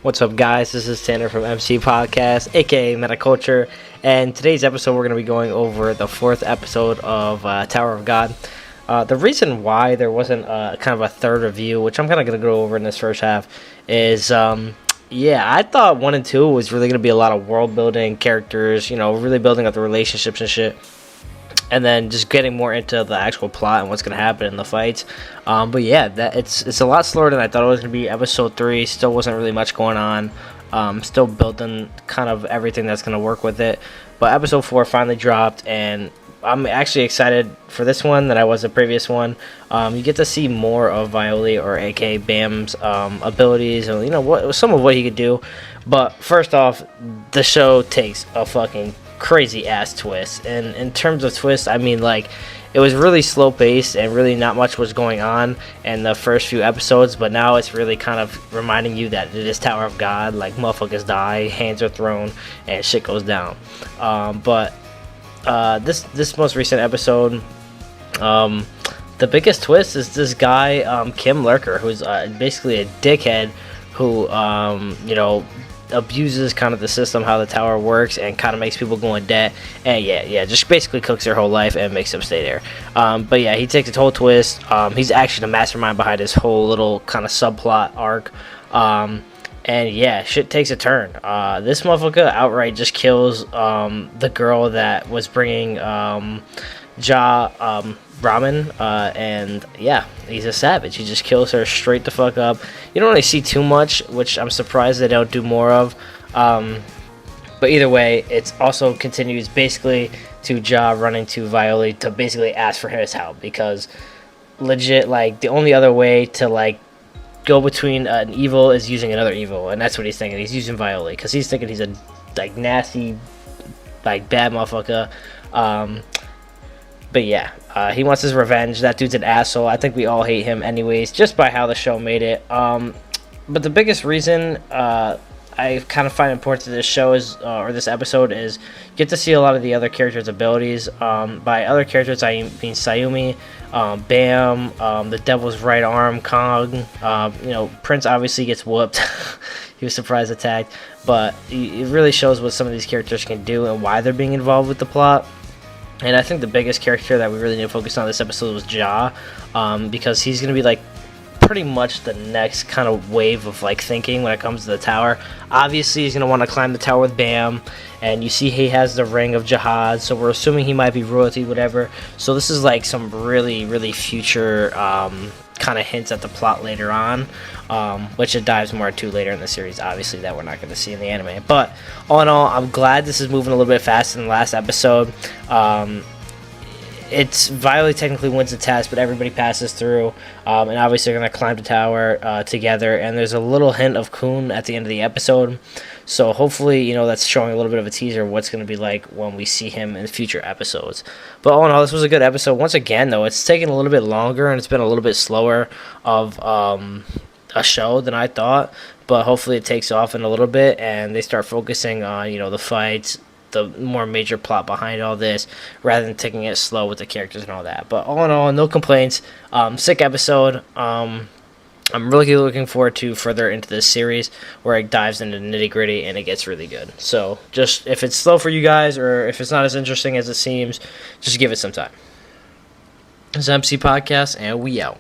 What's up, guys? This is Tanner from MCpodcast, aka Metaculture, and today's episode we're going to be going over the fourth episode of Tower of God. The reason why there wasn't kind of a third review, which I'm kind of going to go over in this first half, is I thought 1 and 2 was really going to be a lot of world building, characters, really building up the relationships and shit. And then just getting more into the actual plot and what's going to happen in the fights. But yeah, it's a lot slower than I thought it was going to be. Episode 3 still wasn't really much going on. Still building kind of everything that's going to work with it. But episode 4 finally dropped, and I'm actually excited for this one than I was the previous one. You get to see more of Violi, or aka Bam's abilities, and some of what he could do. But first off, the show takes a fucking crazy ass twist, and in terms of twist, I mean, like, it was really slow paced and really not much was going on in the first few episodes, but now it's really kind of reminding you that it is Tower of God. Like, motherfuckers die, hands are thrown, and shit goes down. But this most recent episode, the biggest twist is this guy, Kim Lurker, who's basically a dickhead who abuses kind of the system, how the tower works, and kind of makes people go in debt, and just basically cooks their whole life and makes them stay there. But yeah, he takes a whole twist. He's actually the mastermind behind this whole little kind of subplot arc. And yeah, shit takes a turn. This motherfucker outright just kills the girl that was bringing Ramen, and yeah, he's a savage. He just kills her straight the fuck up. You don't really see too much, which I'm surprised they don't do more of. But either way, it also continues basically to running to Violi to basically ask for his help, because legit, like, the only other way to, like, go between an evil is using another evil, and that's what he's thinking. He's using Violi because he's thinking he's a, like, nasty, like, bad motherfucker. But yeah, he wants his revenge. That dude's an asshole. I think we all hate him anyways, just by how the show made it. But the biggest reason I kind of find important to this show is, or this episode, is get to see a lot of the other characters' abilities. By other characters, I mean Sayumi, Bam, the Devil's Right Arm, Kong. Prince obviously gets whooped. He was surprise attacked. But it really shows what some of these characters can do and why they're being involved with the plot. And I think the biggest character that we really need to focus on this episode was Ja, because he's going to be, like, pretty much the next kind of wave of, like, thinking when it comes to the tower. Obviously, he's going to want to climb the tower with Bam, and you see he has the Ring of Jihad, so we're assuming he might be royalty, whatever. So this is, like, some really, really future kind of hints at the plot later on, which it dives more into later in the series, obviously, that we're not going to see in the anime. But all in all, I'm glad this is moving a little bit faster than the last episode. It's Violi technically wins the test, but everybody passes through, and obviously they're going to climb the tower together, and there's a little hint of Kun at the end of the episode, so hopefully, that's showing a little bit of a teaser of what's going to be like when we see him in future episodes. But all in all, this was a good episode. Once again, though, it's taken a little bit longer, and it's been a little bit slower of a show than I thought, but hopefully it takes off in a little bit, and they start focusing on, the fights, the more major plot behind all this, rather than taking it slow with the characters and all that. But all in all, no complaints. Sick episode. I'm really looking forward to further into this series where it dives into the nitty gritty and it gets really good. So just, if it's slow for you guys, or if it's not as interesting as it seems, just give it some time. This is MC Podcast, and we out.